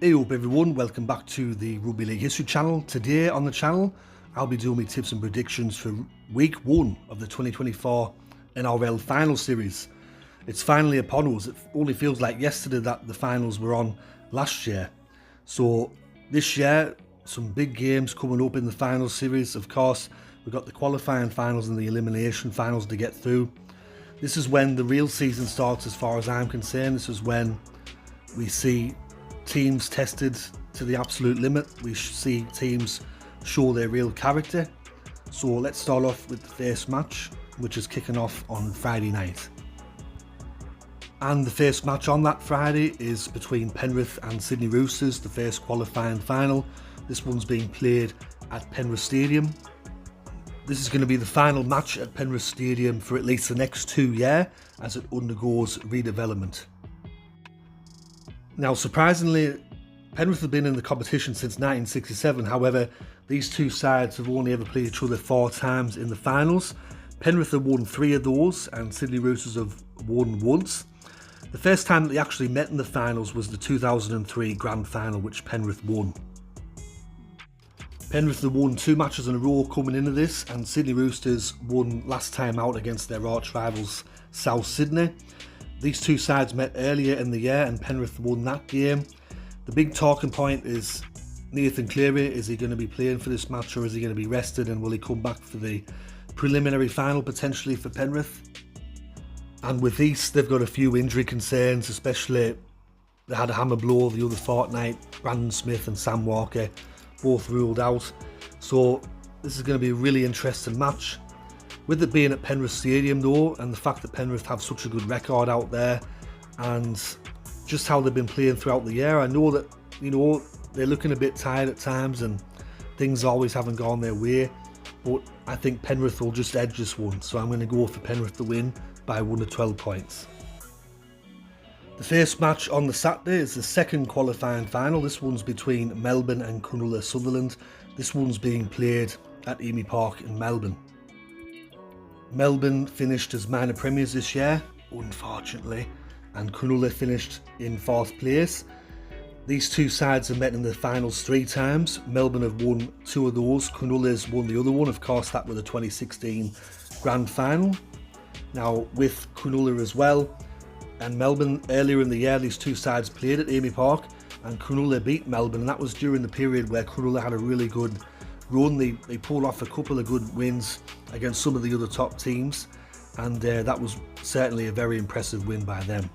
Hey up everyone, welcome back to the Rugby League History channel. Today on the channel, I'll be doing my tips and predictions for week 1 of the 2024 NRL Finals Series. It's finally upon us. It only feels like yesterday that the finals were on last year. So this year, some big games coming up in the Finals Series. Of course, we've got the qualifying finals and the elimination finals to get through. This is when the real season starts as far as I'm concerned. This is when we see teams tested to the absolute limit. We see teams show their real character. So let's start off with the first match, which is kicking off on Friday night. And the first match on that Friday is between Penrith and Sydney Roosters, the first qualifying final. This one's being played at Penrith Stadium. This is going to be the final match at Penrith Stadium for at least the next 2 years as it undergoes redevelopment. Now, surprisingly, Penrith have been in the competition since 1967. However, these two sides have only ever played each other 4 times in the finals. Penrith have won 3 of those and Sydney Roosters have won once. The first time that they actually met in the finals was the 2003 Grand Final, which Penrith won. Penrith have won 2 matches in a row coming into this, and Sydney Roosters won last time out against their arch rivals South Sydney. These two sides met earlier in the year and Penrith won that game. The big talking point is Nathan Cleary. Is he going to be playing for this match or is he going to be rested, and will he come back for the preliminary final potentially for Penrith? And with East, they've got a few injury concerns, especially they had a hammer blow the other fortnight. Brandon Smith and Sam Walker both ruled out. So this is going to be a really interesting match. With it being at Penrith Stadium though, and the fact that Penrith have such a good record out there, and just how they've been playing throughout the year, I know that, they're looking a bit tired at times and things always haven't gone their way, but I think Penrith will just edge this one, so I'm going to go for Penrith to win by 1 to 12 points. The first match on the Saturday is the second qualifying final. This one's between Melbourne and Cronulla-Sutherland. This one's being played at Amy Park in Melbourne. Melbourne finished as minor premiers this year, unfortunately, and Cronulla finished in 4th place. These two sides have met in the finals 3 times. Melbourne have won 2 of those. Cronulla's won the other one. Of course, that was the 2016 Grand Final. Now, with Cronulla as well and Melbourne, earlier in the year, these two sides played at Amy Park and Cronulla beat Melbourne, and that was during the period where Cronulla had a really good run. They pulled off a couple of good wins against some of the other top teams, and that was certainly a very impressive win by them.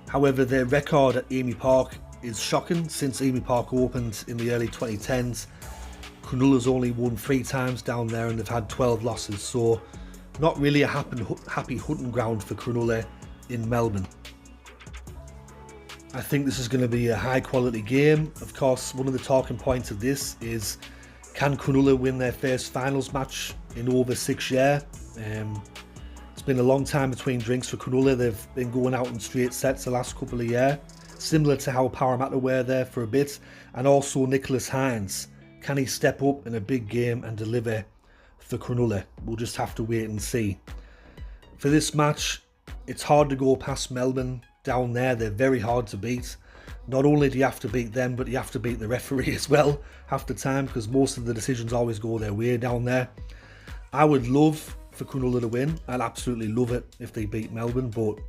However, their record at Amy Park is shocking. Since Amy Park opened in the early 2010s, Cronulla's only won 3 times down there and they've had 12 losses, so not really a happy hunting ground for Cronulla in Melbourne. I think this is going to be a high quality game. Of course, one of the talking points of this is, can Cronulla win their first finals match in over 6 years? It's been a long time between drinks for Cronulla. They've been going out in straight sets the last couple of years, similar to how Parramatta were there for a bit. And also Nicholas Hines, can he step up in a big game and deliver for Cronulla? We'll just have to wait and see. For this match, it's hard to go past Melbourne down there. They're very hard to beat. Not only do you have to beat them, but you have to beat the referee as well half the time, because most of the decisions always go their way down there. I would love for Cronulla to win. I'd absolutely love it if they beat Melbourne, but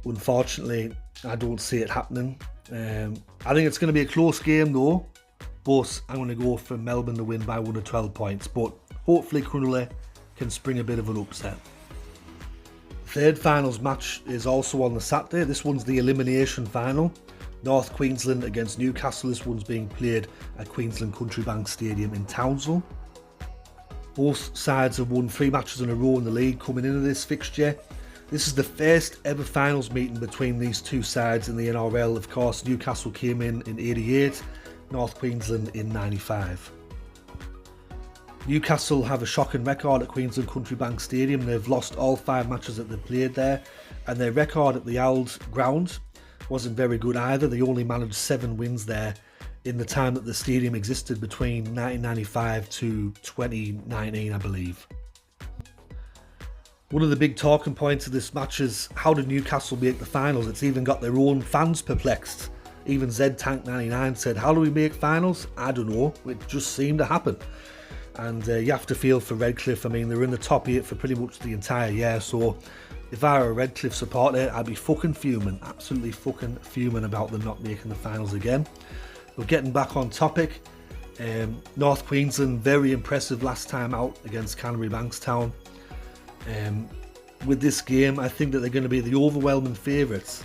unfortunately I don't see it happening. I think it's going to be a close game though, but I'm going to go for Melbourne to win by 1 to 12 points, but hopefully Cronulla can spring a bit of an upset. Third finals match is also on the Saturday. This one's the elimination final. North Queensland against Newcastle. This one's being played at Queensland Country Bank Stadium in Townsville. Both sides have won 3 matches in a row in the league coming into this fixture. This is the first ever finals meeting between these two sides in the NRL. Of course, Newcastle came in 88, North Queensland in 95. Newcastle have a shocking record at Queensland Country Bank Stadium. They've lost all 5 matches that they've played there, and their record at the old ground wasn't very good either. They only managed 7 wins there in the time that the stadium existed between 1995 to 2019, I believe. One of the big talking points of this match is, how did Newcastle make the finals? It's even got their own fans perplexed. Even ZTank99 said, how do we make finals? I don't know, it just seemed to happen. And you have to feel for Redcliffe. I mean, they're in the top 8 for pretty much the entire year, so if I were a Redcliffe supporter, I'd be fucking fuming, absolutely fucking fuming about them not making the finals again. But getting back on topic, North Queensland, very impressive last time out against Canterbury Bankstown. With this game, I think that they're going to be the overwhelming favourites,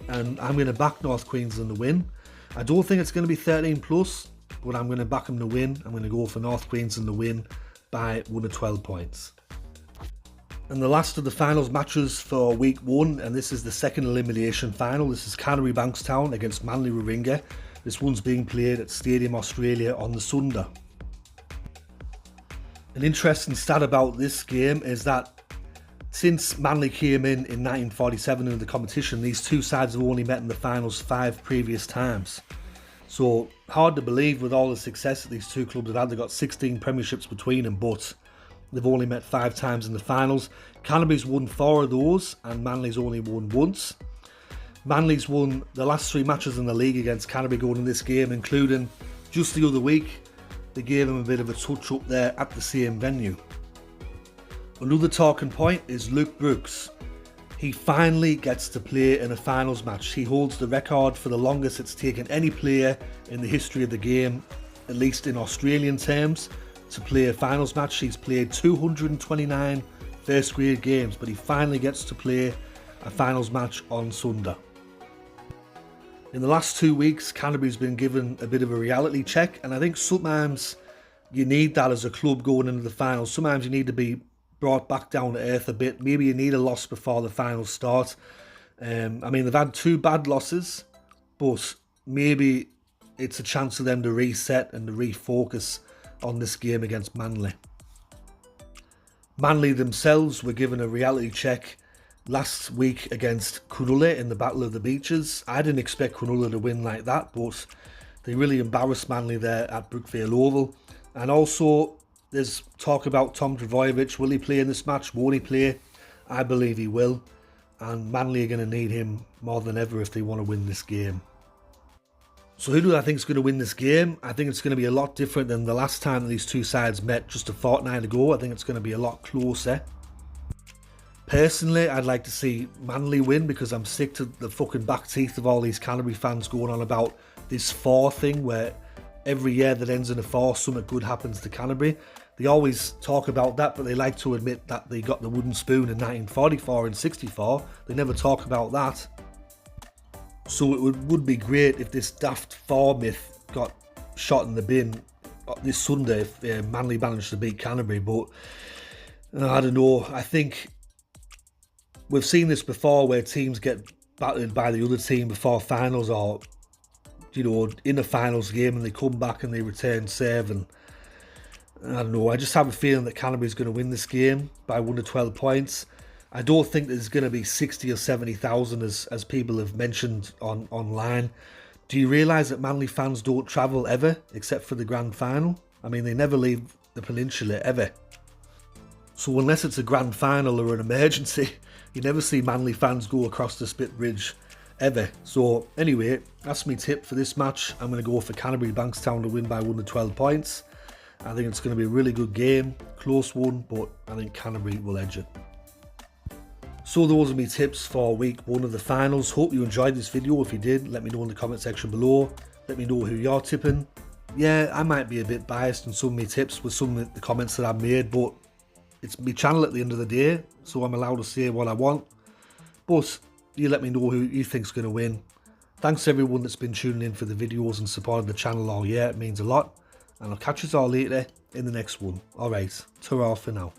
and I'm going to back North Queensland to win. I don't think it's going to be 13 plus, but I'm going to back them to win. I'm going to go for North Queensland to win by 1 or 12 points. And the last of the finals matches for week 1, and this is the second elimination final. This is Canterbury Bankstown against Manly Warringah. This one's being played at Stadium Australia on the Sunday. An interesting stat about this game is that since Manly came in 1947 in the competition, these two sides have only met in the finals 5 previous times. So hard to believe with all the success that these two clubs have had. They've got 16 premierships between them, but they've only met 5 times in the finals. Canterbury's won 4 of those, and Manly's only won once. Manly's won the last 3 matches in the league against Canterbury going in this game, including just the other week, they gave him a bit of a touch up there at the same venue. Another talking point is Luke Brooks. He finally gets to play in a finals match. He holds the record for the longest it's taken any player in the history of the game, at least in Australian terms, to play a finals match. He's played 229 first grade games, but he finally gets to play a finals match on Sunday. In the last 2 weeks, Canterbury's been given a bit of a reality check, and I think sometimes you need that as a club going into the finals. Sometimes you need to be brought back down to earth a bit. Maybe you need a loss before the finals start. I mean, they've had 2 bad losses, but maybe it's a chance for them to reset and to refocus on this game against Manly. Manly themselves were given a reality check last week against Cronulla in the Battle of the Beaches. I didn't expect Cronulla to win like that, but they really embarrassed Manly there at Brookfield Oval. And also, there's talk about Tom Trbojevic. Will he play in this match? Won't he play? I believe he will. And Manly are going to need him more than ever if they want to win this game. So who do I think is going to win this game? I think it's going to be a lot different than the last time that these two sides met just a fortnight ago. I think it's going to be a lot closer. Personally, I'd like to see Manly win because I'm sick to the fucking back teeth of all these Canterbury fans going on about this 4 thing where every year that ends in a 4, something good happens to Canterbury. They always talk about that, but they like to admit that they got the wooden spoon in 1944 and 64. They never talk about that. So it would be great if this daft 4 myth got shot in the bin this Sunday if Manly managed to beat Canterbury. But I don't know. I think we've seen this before where teams get battered by the other team before finals, or you know, in a finals game, and they come back and they return serve. And I don't know, I just have a feeling that Canterbury's going to win this game by 1 to 12 points. I don't think there's going to be 60 or 70,000 as people have mentioned online. Do you realise that Manly fans don't travel ever, except for the grand final? I mean, they never leave the peninsula ever. So unless it's a grand final or an emergency, you never see Manly fans go across the Spit Bridge ever. So anyway, that's my tip for this match. I'm going to go for Canterbury Bankstown to win by 1 to 12 points. I think it's going to be a really good game, close one, but I think Canterbury will edge it. So those are my tips for week 1 of the finals. Hope you enjoyed this video. If you did, let me know in the comment section below. Let me know who you're tipping. Yeah, I might be a bit biased in some of my tips with some of the comments that I've made, but it's my channel at the end of the day, so I'm allowed to say what I want. But you let me know who you think's going to win. Thanks to everyone that's been tuning in for the videos and supporting the channel all year. It means a lot. And I'll catch you all later in the next one. Alright, ta-ra for now.